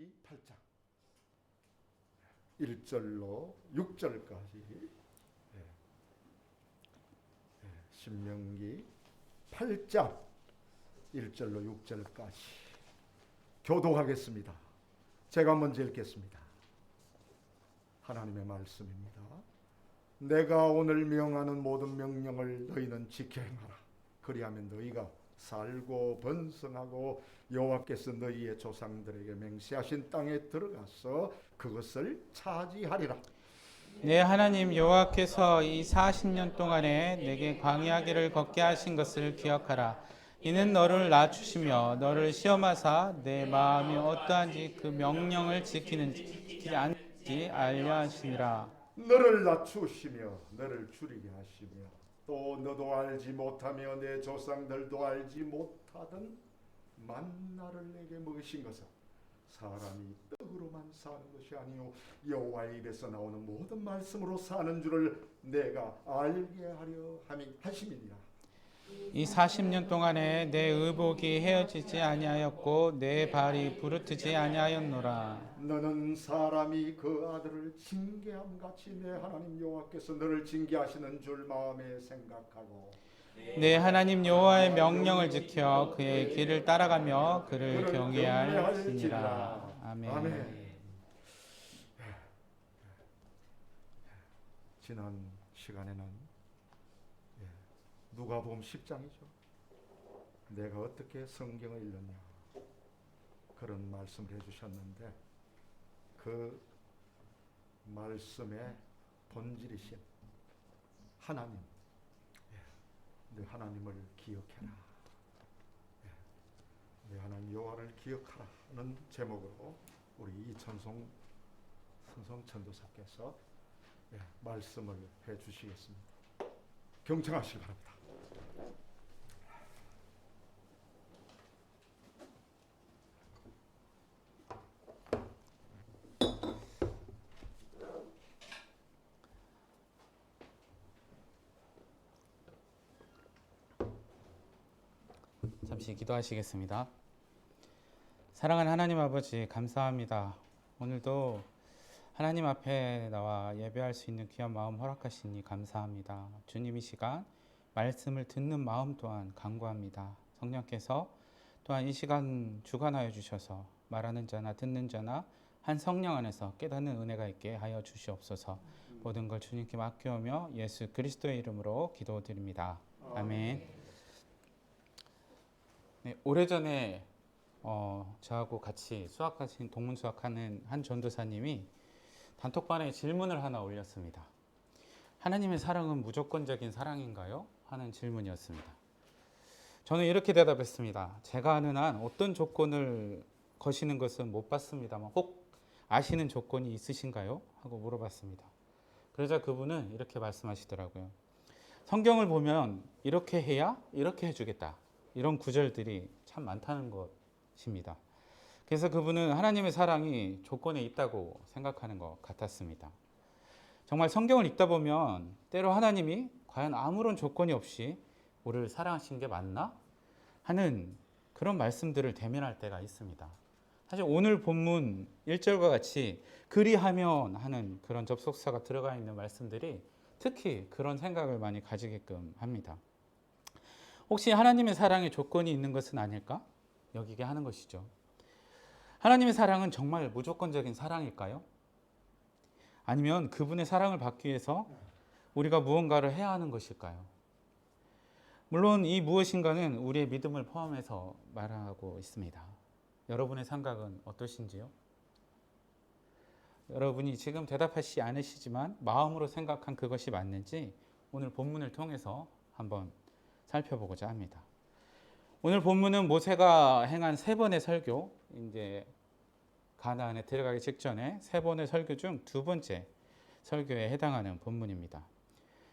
신명기 8장 1절로 6절까지 신명기 8장 1절로 6절까지 교독하겠습니다. 제가 먼저 읽겠습니다. 하나님의 말씀입니다. 내가 오늘 명하는 모든 명령을 너희는 지켜 행하라. 그리하면 너희가 살고 번성하고 여호와께서 너희의 조상들에게 맹세하신 땅에 들어가서 그것을 차지하리라. 내 하나님 여호와께서 이 40년 동안에 내게 광야길을 걷게 하신 것을 기억하라. 이는 너를 낮추시며 너를 시험하사 내 마음이 어떠한지 그 명령을 지키는지 않는지 알려 하시니라. 너를 낮추시며 너를 줄이게 하시며 또 너도 알지 못하며 내 조상들도 알지 못하던 만나를 내게 먹이신 것은 사람이 떡으로만 사는 것이 아니요 여호와의 입에서 나오는 모든 말씀으로 사는 줄을 내가 알게 하려 하심이니라. 이 40년 동안에 내 의복이 헤어지지 아니하였고 내 발이 부르트지 아니하였노라. 너는 사람이 그 아들을 징계함 같이 내 하나님 여호와께서 너를 징계하시는 줄 마음에 생각하고 내 하나님 여호와의 명령을 지켜 그의 길을 따라가며 그를 경외할지니라. 아멘. 지난 시간에는 누가복음 10장이죠. 내가 어떻게 성경을 읽느냐 그런 말씀을 해주셨는데 그 말씀의 본질이신 하나님, 내 하나님을 기억해라. 내 하나님 여호와를 기억하라는 제목으로 우리 이천송 성성 전도사께서 말씀을 해주시겠습니다. 경청하시기 바랍니다. 잠시 기도하시겠습니다. 사랑하는 하나님 아버지 감사합니다. 오늘도 하나님 앞에 나와 예배할 수 있는 귀한 마음 허락하시니 감사합니다. 주님 이 시간 말씀을 듣는 마음 또한 간구합니다. 성령께서 또한 이 시간 주관하여 주셔서 말하는 자나 듣는 자나 한 성령 안에서 깨닫는 은혜가 있게 하여 주시옵소서. 모든 걸 주님께 맡겨오며 예수 그리스도의 이름으로 기도드립니다. 아멘. 네, 오래전에 저하고 같이 동문 수학하는 한 전도사님이 단톡방에 질문을 하나 올렸습니다. 하나님의 사랑은 무조건적인 사랑인가요? 하는 질문이었습니다. 저는 이렇게 대답했습니다. 제가 아는 한 어떤 조건을 거시는 것은 못 봤습니다만 혹 아시는 조건이 있으신가요? 하고 물어봤습니다. 그러자 그분은 이렇게 말씀하시더라고요. 성경을 보면 이렇게 해야 이렇게 해주겠다. 이런 구절들이 참 많다는 것입니다. 그래서 그분은 하나님의 사랑이 조건에 있다고 생각하는 것 같았습니다. 정말 성경을 읽다 보면 때로 하나님이 과연 아무런 조건이 없이 우리를 사랑하신 게 맞나? 하는 그런 말씀들을 대면할 때가 있습니다. 사실 오늘 본문 1절과 같이 그리하면 하는 그런 접속사가 들어가 있는 말씀들이 특히 그런 생각을 많이 가지게끔 합니다. 혹시 하나님의 사랑에 조건이 있는 것은 아닐까? 여기게 하는 것이죠. 하나님의 사랑은 정말 무조건적인 사랑일까요? 아니면 그분의 사랑을 받기 위해서 우리가 무언가를 해야 하는 것일까요? 물론 이 무엇인가는 우리의 믿음을 포함해서 말하고 있습니다. 여러분의 생각은 어떠신지요? 여러분이 지금 대답하시지 않으시지만 마음으로 생각한 그것이 맞는지 오늘 본문을 통해서 한번 살펴보고자 합니다. 오늘 본문은 모세가 행한 3번의 설교, 이제 가나안에 들어가기 직전에 3번의 설교 중 2번째 설교에 해당하는 본문입니다.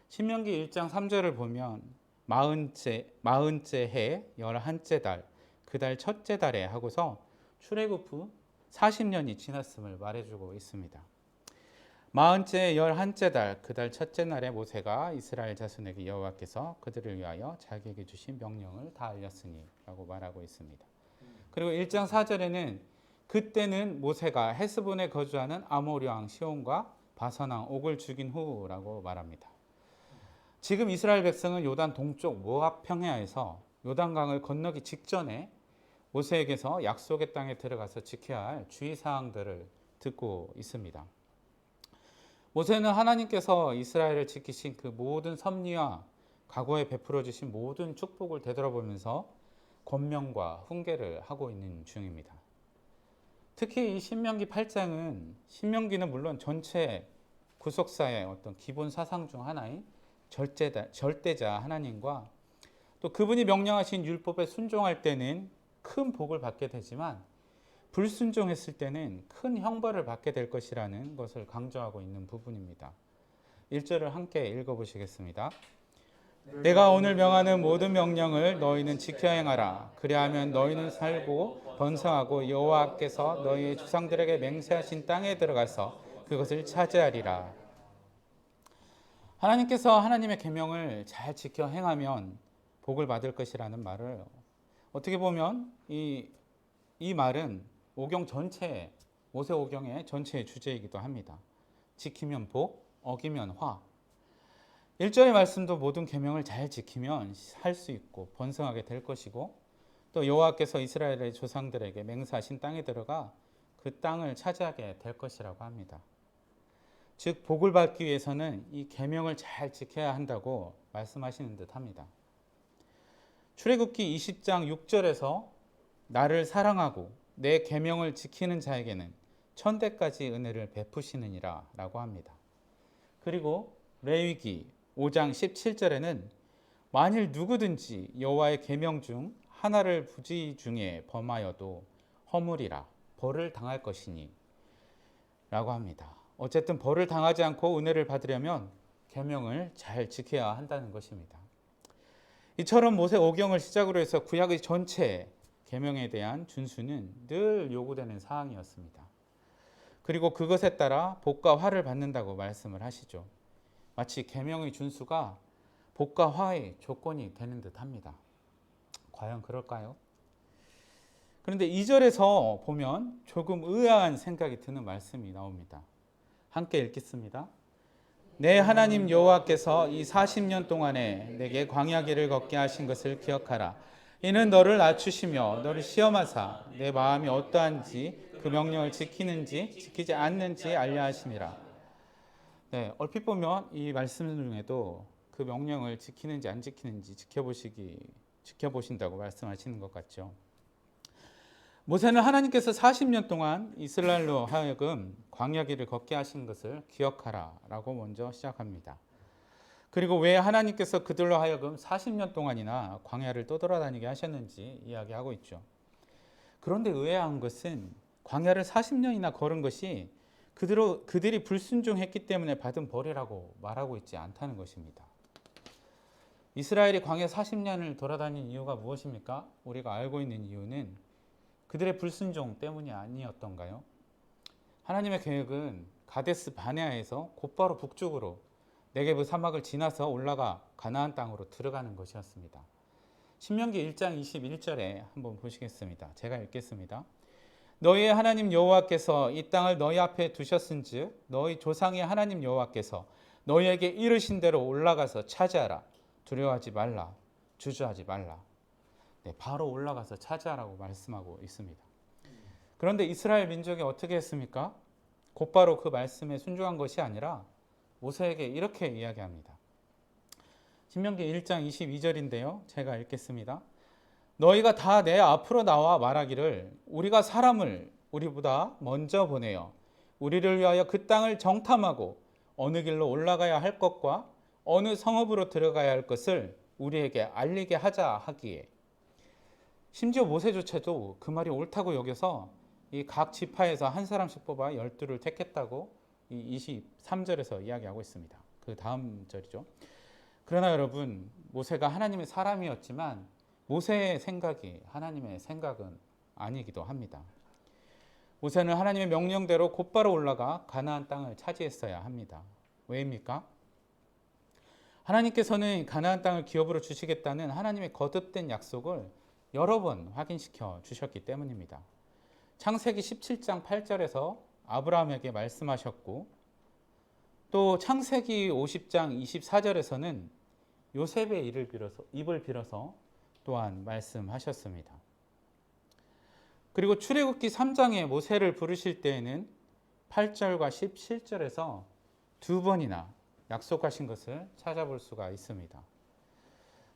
신명기 1장 3절을 보면 40째 해 11째 달 그 달 첫째 달에 하고서 출애굽 후 40년이 지났음을 말해주고 있습니다. 40째 11째 달 그 달 첫째 날에 모세가 이스라엘 자손에게 여호와께서 그들을 위하여 자기에게 주신 명령을 다 알렸으니 라고 말하고 있습니다. 그리고 1장 4절에는 그때는 모세가 헤스본에 거주하는 아모리 왕 시온과 바산 왕 옥을 죽인 후라고 말합니다. 지금 이스라엘 백성은 요단 동쪽 모압 평야에서 요단강을 건너기 직전에 모세에게서 약속의 땅에 들어가서 지켜야 할 주의사항들을 듣고 있습니다. 모세는 하나님께서 이스라엘을 지키신 그 모든 섭리와 과거에 베풀어 주신 모든 축복을 되돌아보면서 권면과 훈계를 하고 있는 중입니다. 특히 이 신명기 8장은 신명기는 물론 전체 구속사의 어떤 기본 사상 중 하나인 절대자 하나님과 또 그분이 명령하신 율법에 순종할 때는 큰 복을 받게 되지만 불순종했을 때는 큰 형벌을 받게 될 것이라는 것을 강조하고 있는 부분입니다. 1절을 함께 읽어보시겠습니다. 내가 오늘 명하는 모든 명령을 너희는 지켜 행하라. 그리하면 너희는 살고 번성하고 여호와께서 너희의 조상들에게 맹세하신 땅에 들어가서 그것을 차지하리라. 하나님께서 하나님의 계명을 잘 지켜 행하면 복을 받을 것이라는 말을 어떻게 보면 이 말은 오경 전체 모세 오경의 전체의 주제이기도 합니다. 지키면 복, 어기면 화. 1절의 말씀도 모든 계명을 잘 지키면 살 수 있고 번성하게 될 것이고 또 여호와께서 이스라엘의 조상들에게 맹세하신 땅에 들어가 그 땅을 차지하게 될 것이라고 합니다. 즉 복을 받기 위해서는 이 계명을 잘 지켜야 한다고 말씀하시는 듯합니다. 출애굽기 20장 6절에서 나를 사랑하고 내 계명을 지키는 자에게는 천대까지 은혜를 베푸시느니라 라고 합니다. 그리고 레위기 5장 17절에는 만일 누구든지 여호와의 계명 중 하나를 부지 중에 범하여도 허물이라 벌을 당할 것이니 라고 합니다. 어쨌든 벌을 당하지 않고 은혜를 받으려면 계명을 잘 지켜야 한다는 것입니다. 이처럼 모세 오경을 시작으로 해서 구약의 전체 계명에 대한 준수는 늘 요구되는 사항이었습니다. 그리고 그것에 따라 복과 화를 받는다고 말씀을 하시죠. 마치 계명의 준수가 복과 화의 조건이 되는 듯합니다. 과연 그럴까요? 그런데 2절에서 보면 조금 의아한 생각이 드는 말씀이 나옵니다. 함께 읽겠습니다. 내 하나님 여호와께서 이 40년 동안에 내게 광야 길을 걷게 하신 것을 기억하라. 이는 너를 낮추시며 너를 시험하사 내 마음이 어떠한지 그 명령을 지키는지 지키지 않는지 알려 하심이라. 네, 얼핏 보면 이 말씀 중에도 그 명령을 지키는지 안 지키는지 지켜보신다고 말씀하시는 것 같죠. 모세는 하나님께서 40년 동안 이스라엘로 하여금 광야 길을 걷게 하신 것을 기억하라 라고 먼저 시작합니다. 그리고 왜 하나님께서 그들로 하여금 40년 동안이나 광야를 떠돌아다니게 하셨는지 이야기하고 있죠. 그런데 의아한 것은 광야를 40년이나 걸은 것이 그들이 불순종했기 때문에 받은 벌이라고 말하고 있지 않다는 것입니다. 이스라엘이 광야 40년을 돌아다닌 이유가 무엇입니까? 우리가 알고 있는 이유는 그들의 불순종 때문이 아니었던가요? 하나님의 계획은 가데스 바네아에서 곧바로 북쪽으로 네게브 사막을 지나서 올라가 가나안 땅으로 들어가는 것이었습니다. 신명기 1장 21절에 한번 보시겠습니다. 제가 읽겠습니다. 너희의 하나님 여호와께서 이 땅을 너희 앞에 두셨은즉 너희 조상의 하나님 여호와께서 너희에게 이르신 대로 올라가서 차지하라. 두려워하지 말라. 주저하지 말라. 네, 바로 올라가서 차지하라고 말씀하고 있습니다. 그런데 이스라엘 민족이 어떻게 했습니까? 곧바로 그 말씀에 순종한 것이 아니라 모세에게 이렇게 이야기합니다. 신명기 1장 22절인데요. 제가 읽겠습니다. 너희가 다 내 앞으로 나와 말하기를 우리가 사람을 우리보다 먼저 보내어 우리를 위하여 그 땅을 정탐하고 어느 길로 올라가야 할 것과 어느 성읍으로 들어가야 할 것을 우리에게 알리게 하자 하기에 심지어 모세조차도 그 말이 옳다고 여겨서 이 각 지파에서 한 사람씩 뽑아 12를 택했다고 이 23절에서 이야기하고 있습니다. 그 다음 절이죠. 그러나 여러분, 모세가 하나님의 사람이었지만 모세의 생각이 하나님의 생각은 아니기도 합니다. 모세는 하나님의 명령대로 곧바로 올라가 가나안 땅을 차지했어야 합니다. 왜입니까? 하나님께서는 가나안 땅을 기업으로 주시겠다는 하나님의 거듭된 약속을 여러 번 확인시켜 주셨기 때문입니다. 창세기 17장 8절에서 아브라함에게 말씀하셨고, 또 창세기 50장 24절에서는 요셉의 입을 빌어서 또한 말씀하셨습니다. 그리고 출애굽기 3장에 모세를 부르실 때에는 8절과 17절에서 두 번이나 약속하신 것을 찾아볼 수가 있습니다.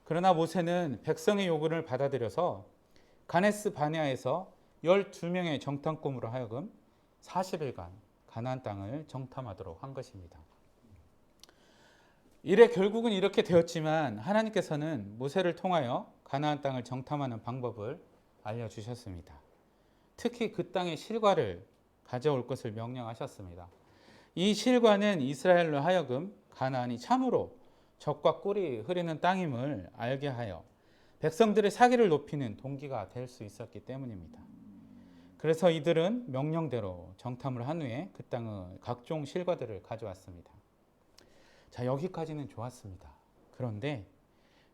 그러나 모세는 백성의 요구를 받아들여서 가네스 바네아에서 12명의 정탐꾼으로 하여금 40일간 가나안 땅을 정탐하도록 한 것입니다. 이래 결국은 이렇게 되었지만 하나님께서는 모세를 통하여 가나안 땅을 정탐하는 방법을 알려주셨습니다. 특히 그 땅의 실과를 가져올 것을 명령하셨습니다. 이 실과는 이스라엘로 하여금 가나안이 참으로 적과 꿀이 흐르는 땅임을 알게 하여 백성들의 사기를 높이는 동기가 될 수 있었기 때문입니다. 그래서 이들은 명령대로 정탐을 한 후에 그 땅의 각종 실과들을 가져왔습니다. 자, 여기까지는 좋았습니다. 그런데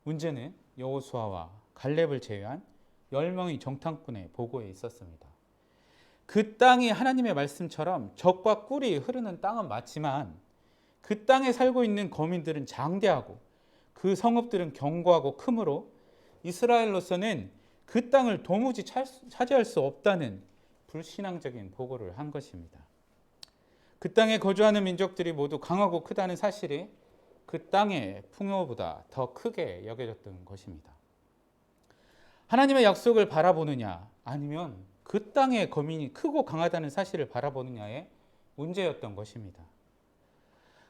문제는 여호수아와 갈렙을 제외한 10명의 정탐꾼의 보고에 있었습니다. 그 땅이 하나님의 말씀처럼 적과 꿀이 흐르는 땅은 맞지만 그 땅에 살고 있는 거민들은 장대하고 그 성읍들은 견고하고 크므로 이스라엘로서는 그 땅을 도무지 차지할 수 없다는 불신앙적인 보고를 한 것입니다. 그 땅에 거주하는 민족들이 모두 강하고 크다는 사실이 그 땅의 풍요보다 더 크게 여겨졌던 것입니다. 하나님의 약속을 바라보느냐 아니면 그 땅의 거민이 크고 강하다는 사실을 바라보느냐의 문제였던 것입니다.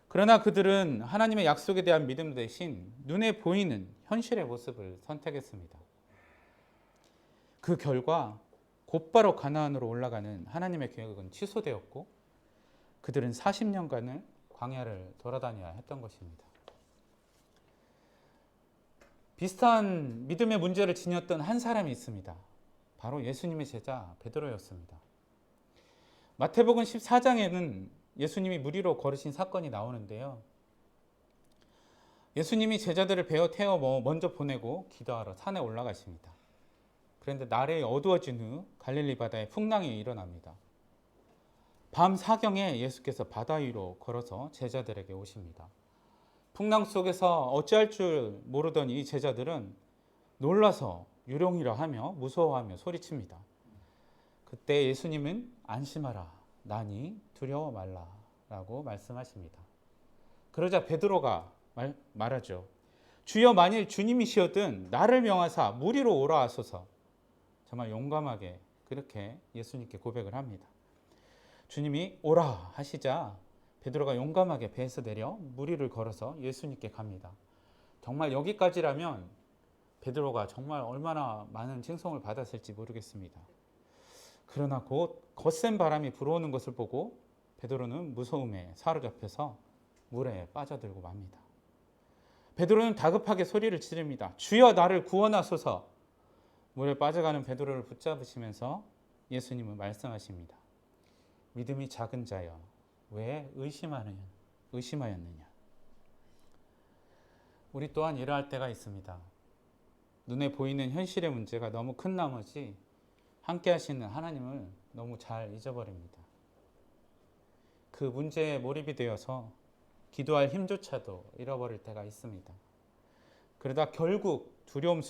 그러나 그들은 하나님의 약속에 대한 믿음 대신 눈에 보이는 현실의 모습을 선택했습니다. 그 결과 곧바로 가나안으로 올라가는 하나님의 계획은 취소되었고 그들은 40년간을 광야를 돌아다녀야 했던 것입니다. 비슷한 믿음의 문제를 지녔던 한 사람이 있습니다. 바로 예수님의 제자 베드로였습니다. 마태복음 14장에는 예수님이 무리로 걸으신 사건이 나오는데요. 예수님이 제자들을 배어 태워 먼저 보내고 기도하러 산에 올라가십니다. 그런데 날이 어두워진 후 갈릴리 바다에 풍랑이 일어납니다. 밤 사경에 예수께서 바다 위로 걸어서 제자들에게 오십니다. 풍랑 속에서 어찌할 줄 모르던 이 제자들은 놀라서 유령이라 하며 무서워하며 소리칩니다. 그때 예수님은 안심하라, 나니 두려워 말라 라고 말씀하십니다. 그러자 베드로가 말하죠. 주여, 만일 주님이시거든 나를 명하사 물 위로 오라 하소서. 정말 용감하게 그렇게 예수님께 고백을 합니다. 주님이 오라 하시자 베드로가 용감하게 배에서 내려 물 위를 걸어서 예수님께 갑니다. 정말 여기까지라면 베드로가 정말 얼마나 많은 칭송을 받았을지 모르겠습니다. 그러나 곧 거센 바람이 불어오는 것을 보고 베드로는 무서움에 사로잡혀서 물에 빠져들고 맙니다. 베드로는 다급하게 소리를 지릅니다. 주여, 나를 구원하소서. 물에 빠져가는 베드로를 붙잡으시면서 예수님은 말씀하십니다. 믿음이 작은 자여, 왜 의심하였느냐. 우리 또한 이러할 때가 있습니다. 눈에 보이는 현실의 문제가 너무 큰 나머지 함께 하시는 하나님을 너무 잘 잊어버립니다. 그 문제에 몰입이 되어서 기도할 힘조차도 잃어버릴 때가 있습니다. 그러다 결국 두려움에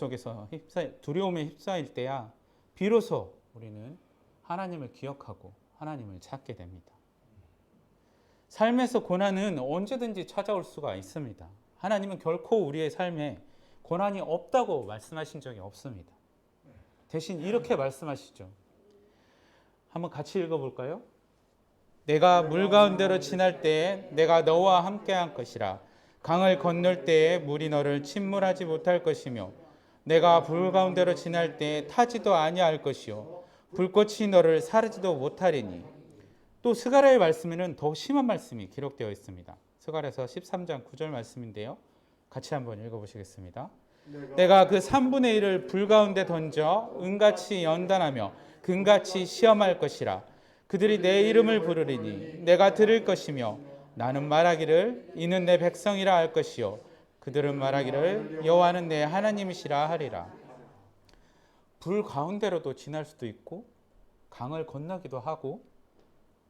휩싸일 때야 비로소 우리는 하나님을 기억하고 하나님을 찾게 됩니다. 삶에서 고난은 언제든지 찾아올 수가 있습니다. 하나님은 결코 우리의 삶에 고난이 없다고 말씀하신 적이 없습니다. 대신 이렇게 말씀하시죠. 한번 같이 읽어볼까요? 내가 물 가운데로 지날 때에 내가 너와 함께할 것이라. 강을 건널 때에 물이 너를 침몰하지 못할 것이며 내가 불 가운데로 지날 때에 타지도 아니할 것이요 불꽃이 너를 사르지도 못하리니. 또 스가랴의 말씀에는 더 심한 말씀이 기록되어 있습니다. 스가랴서 13장 9절 말씀인데요. 같이 한번 읽어보시겠습니다. 내가 그 3분의 1을 불 가운데 던져 은같이 연단하며 금같이 시험할 것이라. 그들이 내 이름을 부르리니 내가 들을 것이며 나는 말하기를 이는 내 백성이라 할 것이요 그들은 말하기를 여호와는 내 하나님이시라 하리라. 불 가운데로도 지날 수도 있고 강을 건너기도 하고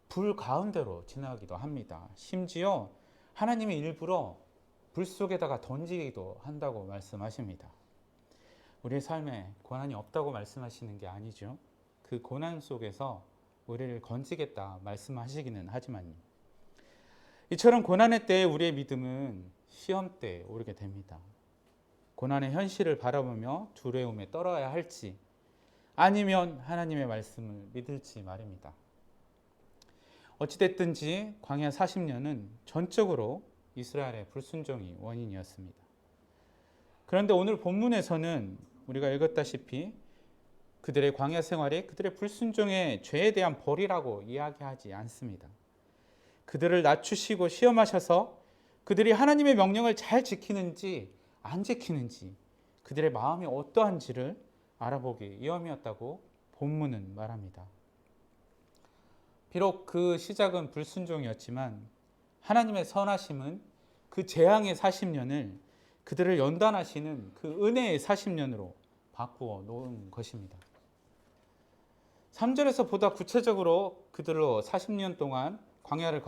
불 가운데로 지나가기도 합니다. 심지어 하나님이 일부러 불 속에다가 던지기도 한다고 말씀하십니다. 우리의 삶에 고난이 없다고 말씀하시는 게 아니죠. 그 고난 속에서 우리를 건지겠다 말씀하시기는 하지만요. 이처럼 고난의 때에 우리의 믿음은 시험대에 오르게 됩니다. 고난의 현실을 바라보며 두려움에 떨어야 할지 아니면 하나님의 말씀을 믿을지 말입니다. 어찌됐든지 광야 40년은 전적으로 이스라엘의 불순종이 원인이었습니다. 그런데 오늘 본문에서는 우리가 읽었다시피 그들의 광야 생활이 그들의 불순종의 죄에 대한 벌이라고 이야기하지 않습니다. 그들을 낮추시고 시험하셔서 그들이 하나님의 명령을 잘 지키는지 안 지키는지 그들의 마음이 어떠한지를 알아보기 위함이었다고 본문은 말합니다. 비록 그 시작은 불순종이었지만 하나님의 선하심은 그 재앙의 40년을 그들을 연단하시는 그 은혜의 40년으로 바꾸어 놓은 것입니다. 3절에서 보다 구체적으로 그들로 40년 동안 광야를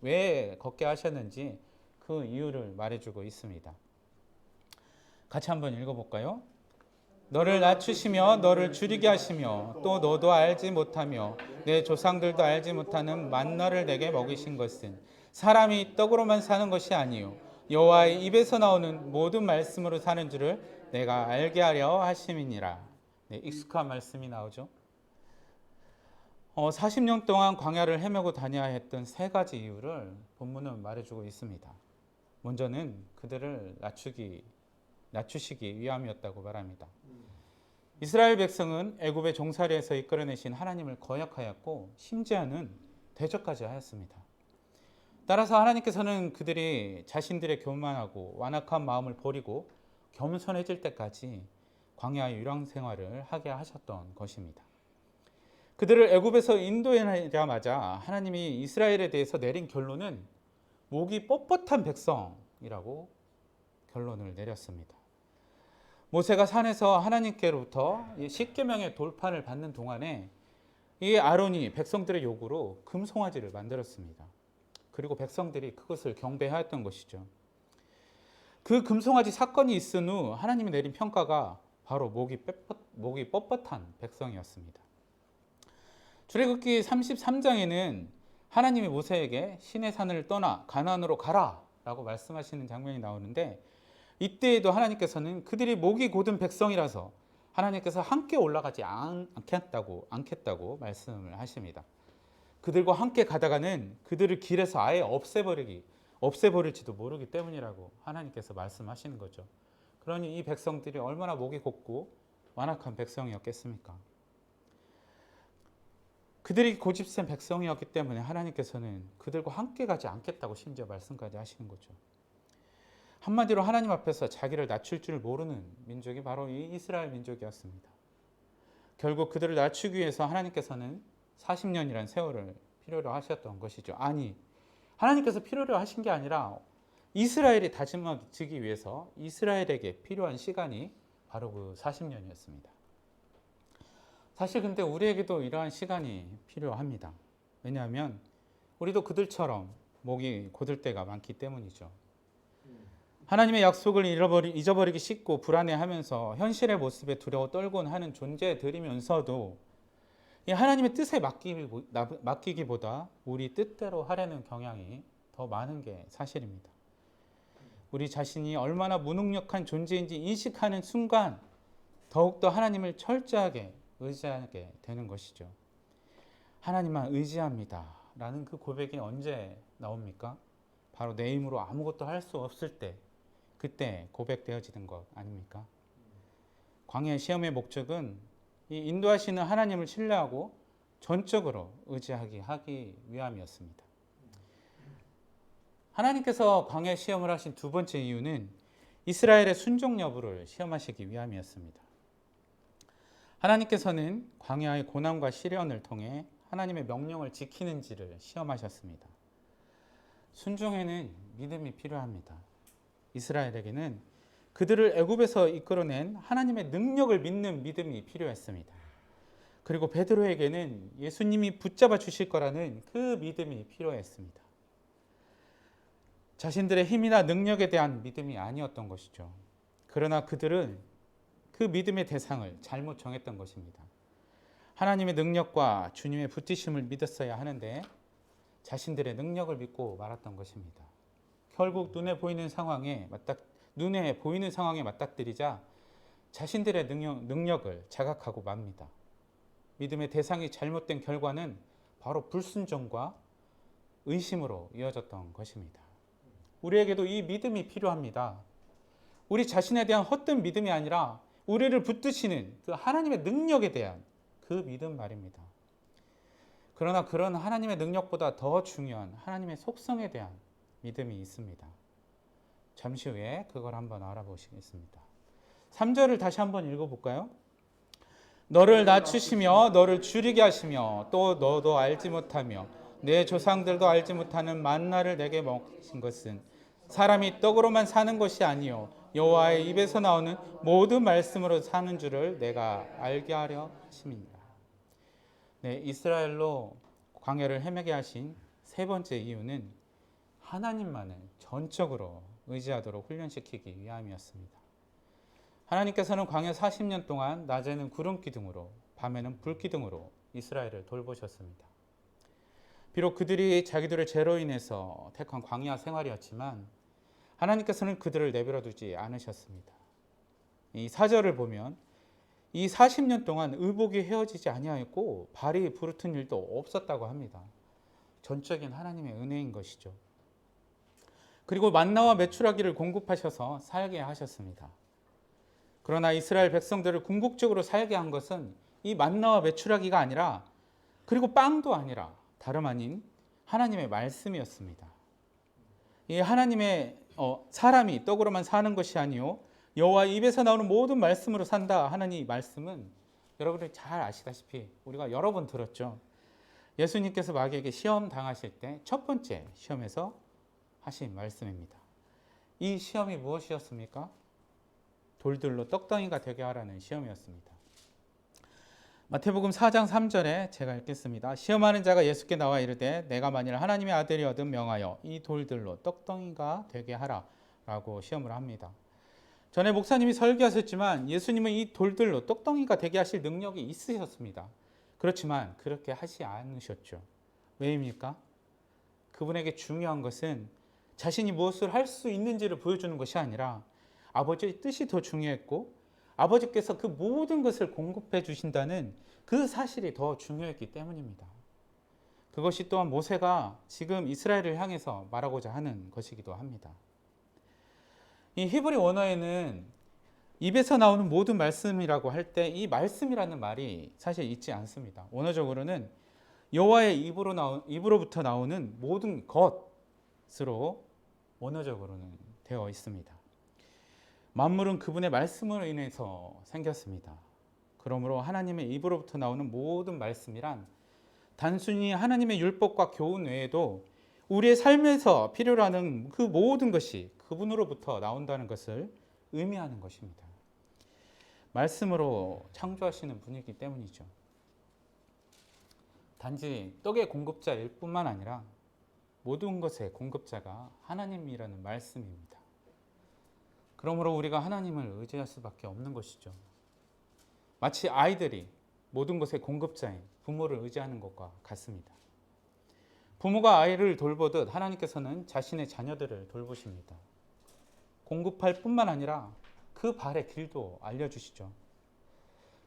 왜 걷게 하셨는지 그 이유를 말해주고 있습니다. 같이 한번 읽어볼까요? 너를 낮추시며 너를 줄이게 하시며 또 너도 알지 못하며 내 조상들도 알지 못하는 만나를 내게 먹이신 것은 사람이 떡으로만 사는 것이 아니요 여호와의 입에서 나오는 모든 말씀으로 사는 줄을 내가 알게 하려 하심이니라. 네, 익숙한 말씀이 나오죠. 40년 동안 광야를 헤매고 다녀야 했던 세 가지 이유를 본문은 말해주고 있습니다. 먼저는 그들을 낮추시기 위함이었다고 말합니다. 이스라엘 백성은 애굽의 종살이에서 이끌어내신 하나님을 거역하였고 심지어는 대적까지 하였습니다. 따라서 하나님께서는 그들이 자신들의 교만하고 완악한 마음을 버리고 겸손해질 때까지 광야의 유랑 생활을 하게 하셨던 것입니다. 그들을 애굽에서 인도하자마자 하나님이 이스라엘에 대해서 내린 결론은 목이 뻣뻣한 백성이라고 결론을 내렸습니다. 모세가 산에서 하나님께로부터 십계명의 돌판을 받는 동안에 이 아론이 백성들의 요구로 금송아지를 만들었습니다. 그리고 백성들이 그것을 경배하였던 것이죠. 그 금송아지 사건이 있은 후 하나님이 내린 평가가 바로 목이 뻣뻣한 백성이었습니다. 출애굽기 33장에는 하나님이 모세에게 신의 산을 떠나 가나안으로 가라 라고 말씀하시는 장면이 나오는데 이때에도 하나님께서는 그들이 목이 곧은 백성이라서 하나님께서 함께 올라가지 않겠다고 말씀을 하십니다. 그들과 함께 가다가는 그들을 길에서 아예 없애버릴지도 모르기 때문이라고 하나님께서 말씀하시는 거죠. 그러니 이 백성들이 얼마나 목이 곧고 완악한 백성이었겠습니까? 그들이 고집센 백성이었기 때문에 하나님께서는 그들과 함께 가지 않겠다고 심지어 말씀까지 하시는 거죠. 한마디로 하나님 앞에서 자기를 낮출 줄 모르는 민족이 바로 이 이스라엘 민족이었습니다. 결국 그들을 낮추기 위해서 하나님께서는 40년이라는 세월을 필요로 하셨던 것이죠. 아니, 하나님께서 필요로 하신 게 아니라 이스라엘이 다짐하기 위해서 이스라엘에게 필요한 시간이 바로 그 40년이었습니다. 사실 근데 우리에게도 이러한 시간이 필요합니다. 왜냐하면 우리도 그들처럼 목이 곧을 때가 많기 때문이죠. 하나님의 약속을 잊어버리기 쉽고 불안해하면서 현실의 모습에 두려워 떨곤 하는 존재들이면서도 이 하나님의 뜻에 맡기기보다 우리 뜻대로 하려는 경향이 더 많은 게 사실입니다. 우리 자신이 얼마나 무능력한 존재인지 인식하는 순간 더욱더 하나님을 철저하게 의지하게 되는 것이죠. 하나님만 의지합니다 라는 그 고백이 언제 나옵니까? 바로 내 힘으로 아무것도 할 수 없을 때, 그때 고백되어지는 것 아닙니까? 광야의 시험의 목적은 이 인도하시는 하나님을 신뢰하고 전적으로 하기 위함이었습니다. 하나님께서 광야 시험을 하신 두 번째 이유는 이스라엘의 순종 여부를 시험하시기 위함이었습니다. 하나님께서는 광야의 고난과 시련을 통해 하나님의 명령을 지키는지를 시험하셨습니다. 순종에는 믿음이 필요합니다. 이스라엘에게는 그들을 애굽에서 이끌어낸 하나님의 능력을 믿는 믿음이 필요했습니다. 그리고 베드로에게는 예수님이 붙잡아 주실 거라는 그 믿음이 필요했습니다. 자신들의 힘이나 능력에 대한 믿음이 아니었던 것이죠. 그러나 그들은 그 믿음의 대상을 잘못 정했던 것입니다. 하나님의 능력과 주님의 붙드심을 믿었어야 하는데 자신들의 능력을 믿고 말았던 것입니다. 결국 눈에 보이는 상황에 맞닥뜨리자 자신들의 능력을 자각하고 맙니다. 믿음의 대상이 잘못된 결과는 바로 불순종과 의심으로 이어졌던 것입니다. 우리에게도 이 믿음이 필요합니다. 우리 자신에 대한 헛된 믿음이 아니라 우리를 붙드시는 그 하나님의 능력에 대한 그 믿음 말입니다. 그러나 그런 하나님의 능력보다 더 중요한 하나님의 속성에 대한 믿음이 있습니다. 잠시 후에 그걸 한번 알아보시겠습니다. 3절을 다시 한번 읽어볼까요? 너를 낮추시며 너를 줄이게 하시며 또 너도 알지 못하며 내 조상들도 알지 못하는 만나를 내게 먹이신 것은 사람이 떡으로만 사는 것이 아니요 여호와의 입에서 나오는 모든 말씀으로 사는 줄을 내가 알게 하려 하심이니라. 네, 이스라엘로 광야를 헤매게 하신 세 번째 이유는 하나님만을 전적으로 의지하도록 훈련시키기 위함이었습니다. 하나님께서는 광야 40년 동안 낮에는 구름 기둥으로 밤에는 불 기둥으로 이스라엘을 돌보셨습니다. 비록 그들이 자기들의 죄로 인해서 택한 광야 생활이었지만 하나님께서는 그들을 내버려 두지 않으셨습니다. 이 4절을 보면 이 40년 동안 의복이 헤어지지 아니하였고 발이 부르튼 일도 없었다고 합니다. 전적인 하나님의 은혜인 것이죠. 그리고 만나와 메추라기를 공급하셔서 살게 하셨습니다. 그러나 이스라엘 백성들을 궁극적으로 살게 한 것은 이 만나와 메추라기가 아니라 그리고 빵도 아니라 다름 아닌 하나님의 말씀이었습니다. 이 하나님의 사람이 떡으로만 사는 것이 아니요 여호와 입에서 나오는 모든 말씀으로 산다 하는 이 말씀은 여러분이 잘 아시다시피 우리가 여러 번 들었죠. 예수님께서 마귀에게 시험 당하실 때 첫 번째 시험에서 하신 말씀입니다. 이 시험이 무엇이었습니까? 돌들로 떡덩이가 되게 하라는 시험이었습니다. 마태복음 4장 3절에 제가 읽겠습니다. 시험하는 자가 예수께 나와 이르되 내가 만일 하나님의 아들이거든 명하여 이 돌들로 떡덩이가 되게 하라 라고 시험을 합니다. 전에 목사님이 설교하셨지만 예수님은 이 돌들로 떡덩이가 되게 하실 능력이 있으셨습니다. 그렇지만 그렇게 하지 않으셨죠. 왜입니까? 그분에게 중요한 것은 자신이 무엇을 할 수 있는지를 보여주는 것이 아니라 아버지의 뜻이 더 중요했고 아버지께서 그 모든 것을 공급해 주신다는 그 사실이 더 중요했기 때문입니다. 그것이 또한 모세가 지금 이스라엘을 향해서 말하고자 하는 것이기도 합니다. 이 히브리 원어에는 입에서 나오는 모든 말씀이라고 할 때 이 말씀이라는 말이 사실 있지 않습니다. 원어적으로는 여호와의 입으로부터 나오는 모든 것으로 원어적으로는 되어 있습니다. 만물은 그분의 말씀으로 인해서 생겼습니다. 그러므로 하나님의 입으로부터 나오는 모든 말씀이란 단순히 하나님의 율법과 교훈 외에도 우리의 삶에서 필요로 하는 그 모든 것이 그분으로부터 나온다는 것을 의미하는 것입니다. 말씀으로 창조하시는 분이기 때문이죠. 단지 떡의 공급자일 뿐만 아니라 모든 것의 공급자가 하나님이라는 말씀입니다. 그러므로 우리가 하나님을 의지할 수밖에 없는 것이죠. 마치 아이들이 모든 것의 공급자인 부모를 의지하는 것과 같습니다. 부모가 아이를 돌보듯 하나님께서는 자신의 자녀들을 돌보십니다. 공급할 뿐만 아니라 그 발의 길도 알려주시죠.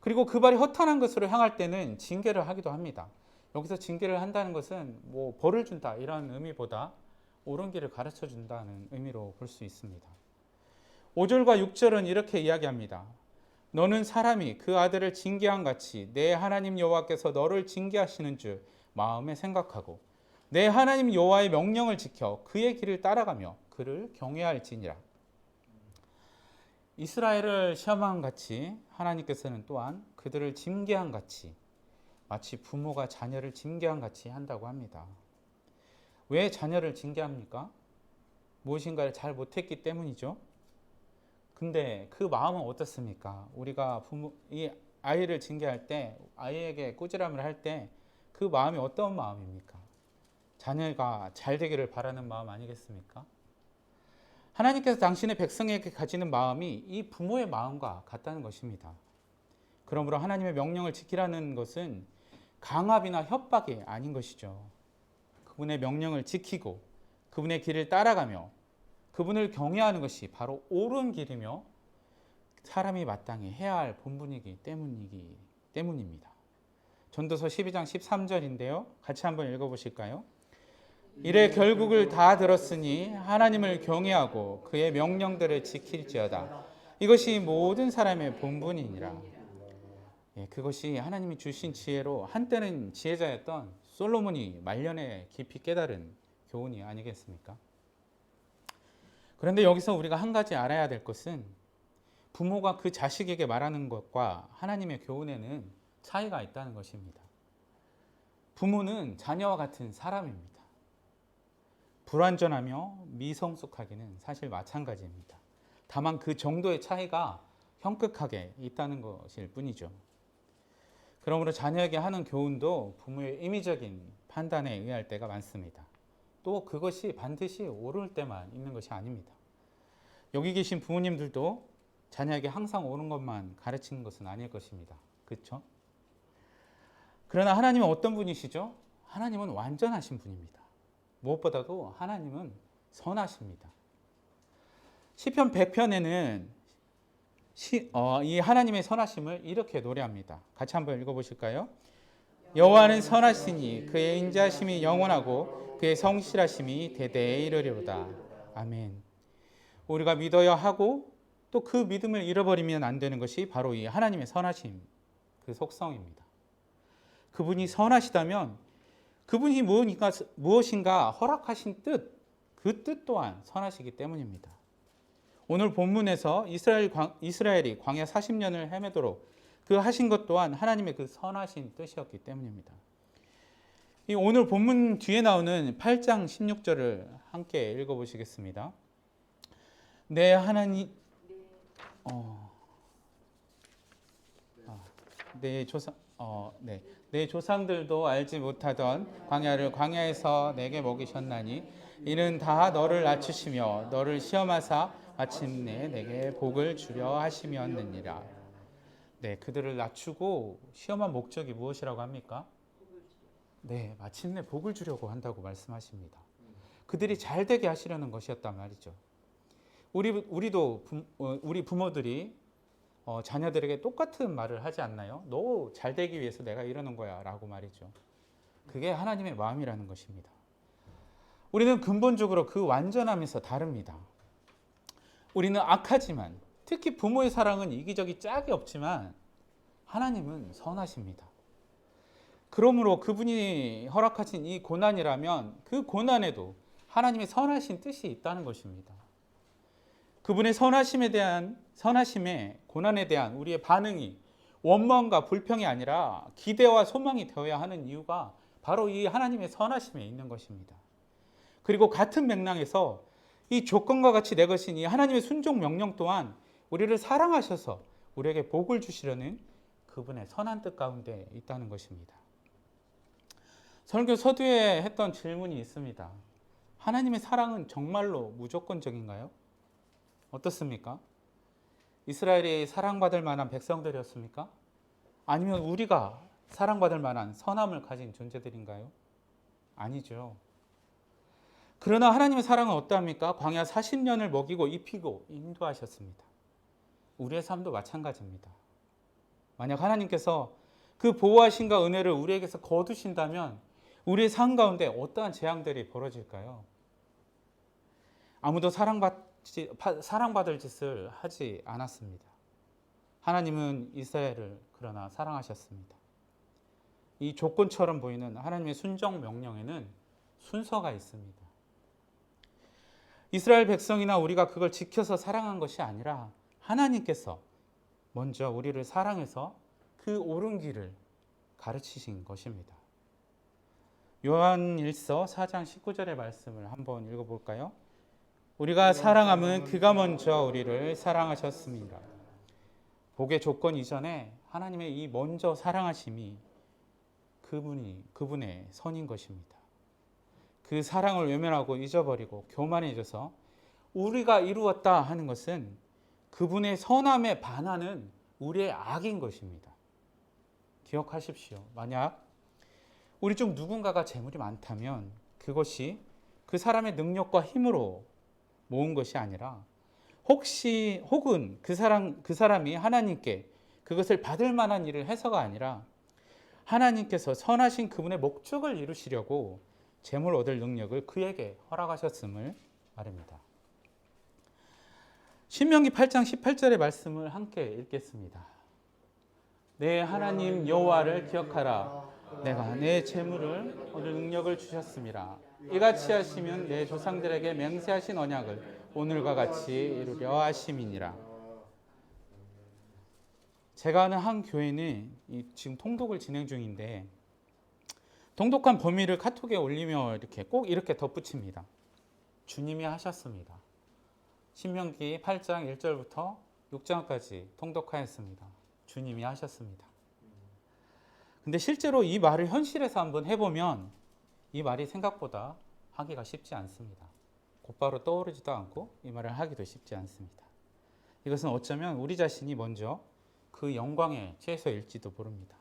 그리고 그 발이 허탄한 것으로 향할 때는 징계를 하기도 합니다. 여기서 징계를 한다는 것은 벌을 준다 이런 의미보다 옳은 길을 가르쳐 준다는 의미로 볼 수 있습니다. 5절과 6절은 이렇게 이야기합니다. 너는 사람이 그 아들을 징계한 같이 내 하나님 여호와께서 너를 징계하시는 줄 마음에 생각하고 내 하나님 여호와의 명령을 지켜 그의 길을 따라가며 그를 경외할지니라. 이스라엘을 시험한 같이 하나님께서는 또한 그들을 징계한 같이 마치 부모가 자녀를 징계한 같이 한다고 합니다. 왜 자녀를 징계합니까? 무엇인가를 잘 못했기 때문이죠. 근데 그 마음은 어떻습니까? 우리가 아이를 징계할 때, 아이에게 꾸지람을 할 때 그 마음이 어떤 마음입니까? 자녀가 잘 되기를 바라는 마음 아니겠습니까? 하나님께서 당신의 백성에게 가지는 마음이 이 부모의 마음과 같다는 것입니다. 그러므로 하나님의 명령을 지키라는 것은 강압이나 협박이 아닌 것이죠. 그분의 명령을 지키고 그분의 길을 따라가며 그분을 경외하는 것이 바로 옳은 길이며 사람이 마땅히 해야 할 본분이기 때문입니다. 전도서 12장 13절인데요. 같이 한번 읽어보실까요? 이래 결국을 다 들었으니 하나님을 경외하고 그의 명령들을 지킬지어다. 이것이 모든 사람의 본분이니라. 그것이 하나님이 주신 지혜로 한때는 지혜자였던 솔로몬이 말년에 깊이 깨달은 교훈이 아니겠습니까? 그런데 여기서 우리가 한 가지 알아야 될 것은 부모가 그 자식에게 말하는 것과 하나님의 교훈에는 차이가 있다는 것입니다. 부모는 자녀와 같은 사람입니다. 불완전하며 미성숙하기는 사실 마찬가지입니다. 다만 그 정도의 차이가 형격하게 있다는 것일 뿐이죠. 그러므로 자녀에게 하는 교훈도 부모의 임의적인 판단에 의할 때가 많습니다. 또 그것이 반드시 옳을 때만 있는 것이 아닙니다. 여기 계신 부모님들도 자녀에게 항상 옳은 것만 가르치는 것은 아닐 것입니다. 그렇죠? 그러나 하나님은 어떤 분이시죠? 하나님은 완전하신 분입니다. 무엇보다도 하나님은 선하십니다. 시편 100편에는 이 하나님의 선하심을 이렇게 노래합니다. 같이 한번 읽어보실까요? 여호와는 선하시니 그의 인자하심이 영원하고 그의 성실하심이 대대에 이르리로다. 아멘. 우리가 믿어야 하고 또 그 믿음을 잃어버리면 안 되는 것이 바로 이 하나님의 선하심, 그 속성입니다. 그분이 선하시다면 그분이 무엇인가 허락하신 뜻, 그 뜻 또한 선하시기 때문입니다. 오늘 본문에서 이스라엘이 광야 40년을 헤매도록 그 하신 것 또한 하나님의 그 선하신 뜻이었기 때문입니다. 이 오늘 본문 뒤에 나오는 8장 16절을 함께 읽어보시겠습니다. 내 하나님, 내 조상들도 알지 못하던 광야를 광야에서 내게 먹이셨나니 이는 다 너를 낮추시며 너를 시험하사 마침내 내게 복을 주려 하심이었느니라. 네, 그들을 낮추고 시험한 목적이 무엇이라고 합니까? 네, 마침내 복을 주려고 한다고 말씀하십니다. 그들이 잘 되게 하시려는 것이었단 말이죠. 우리 부모들이 자녀들에게 똑같은 말을 하지 않나요? 너 잘 되기 위해서 내가 이러는 거야 라고 말이죠. 그게 하나님의 마음이라는 것입니다. 우리는 근본적으로 그 완전함에서 다릅니다. 우리는 악하지만 특히 부모의 사랑은 이기적이 짝이 없지만 하나님은 선하십니다. 그러므로 그분이 허락하신 이 고난이라면 그 고난에도 하나님의 선하신 뜻이 있다는 것입니다. 그분의 선하심에 고난에 대한 우리의 반응이 원망과 불평이 아니라 기대와 소망이 되어야 하는 이유가 바로 이 하나님의 선하심에 있는 것입니다. 그리고 같은 맥락에서 이 조건과 같이 내것인 이 하나님의 순종 명령 또한 우리를 사랑하셔서 우리에게 복을 주시려는 그분의 선한 뜻 가운데 있다는 것입니다. 설교 서두에 했던 질문이 있습니다. 하나님의 사랑은 정말로 무조건적인가요? 어떻습니까? 이스라엘이 사랑받을 만한 백성들이었습니까? 아니면 우리가 사랑받을 만한 선함을 가진 존재들인가요? 아니죠. 그러나 하나님의 사랑은 어떠합니까? 광야 40년을 먹이고 입히고 인도하셨습니다. 우리의 삶도 마찬가지입니다. 만약 하나님께서 그 보호하심과 은혜를 우리에게서 거두신다면 우리의 삶 가운데 어떠한 재앙들이 벌어질까요? 아무도 사랑받을 짓을 하지 않았습니다. 하나님은 이스라엘을 그러나 사랑하셨습니다. 이 조건처럼 보이는 하나님의 순종 명령에는 순서가 있습니다. 이스라엘 백성이나 우리가 그걸 지켜서 사랑한 것이 아니라 하나님께서 먼저 우리를 사랑해서 그 옳은 길을 가르치신 것입니다. 요한일서 4장 19절의 말씀을 한번 읽어볼까요? 우리가 사랑함은 그가 먼저 우리를 사랑하셨습니다. 복의 조건 이전에 하나님의 이 먼저 사랑하심이 그분의 선인 것입니다. 그 사랑을 외면하고 잊어버리고 교만해져서 우리가 이루었다 하는 것은 그분의 선함에 반하는 우리의 악인 것입니다. 기억하십시오. 만약 우리 중 누군가가 재물이 많다면 그것이 그 사람의 능력과 힘으로 모은 것이 아니라 혹은 그 사람이 하나님께 그것을 받을 만한 일을 해서가 아니라 하나님께서 선하신 그분의 목적을 이루시려고 재물 얻을 능력을 그에게 허락하셨음을 말합니다. 신명기 8장 18절의 말씀을 함께 읽겠습니다. 내 하나님 여호와를 기억하라. 내가 내 재물을 얻을 능력을 주셨음이라. 이같이 하시면 내 조상들에게 맹세하신 언약을 오늘과 같이 이루려 하심이니라. 제가 아는 한 교회는 지금 통독을 진행 중인데 통독한 범위를 카톡에 올리며 꼭 이렇게 덧붙입니다. 주님이 하셨습니다. 신명기 8장 1절부터 6장까지 통독하였습니다. 주님이 하셨습니다. 근데 실제로 이 말을 현실에서 한번 해보면 이 말이 생각보다 하기가 쉽지 않습니다. 곧바로 떠오르지도 않고 이 말을 하기도 쉽지 않습니다. 이것은 어쩌면 우리 자신이 먼저 그 영광의 최소일지도 모릅니다.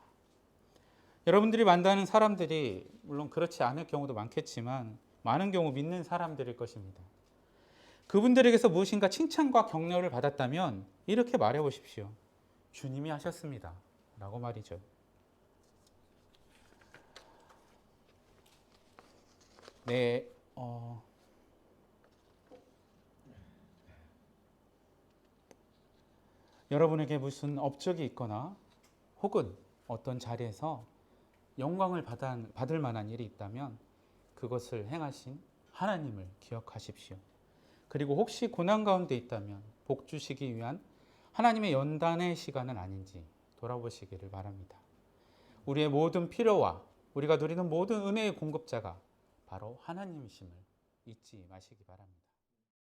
여러분들이 만나는 사람들이 물론 그렇지 않을 경우도 많겠지만 많은 경우 믿는 사람들일 것입니다. 그분들에게서 무엇인가 칭찬과 격려를 받았다면 이렇게 말해 보십시오. 주님이 하셨습니다. 라고 말이죠. 네, 여러분에게 무슨 업적이 있거나 혹은 어떤 자리에서 영광을 받을 만한 일이 있다면 그것을 행하신 하나님을 기억하십시오. 그리고 혹시 고난 가운데 있다면 복 주시기 위한 하나님의 연단의 시간은 아닌지 돌아보시기를 바랍니다. 우리의 모든 필요와 우리가 누리는 모든 은혜의 공급자가 바로 하나님이심을 잊지 마시기 바랍니다.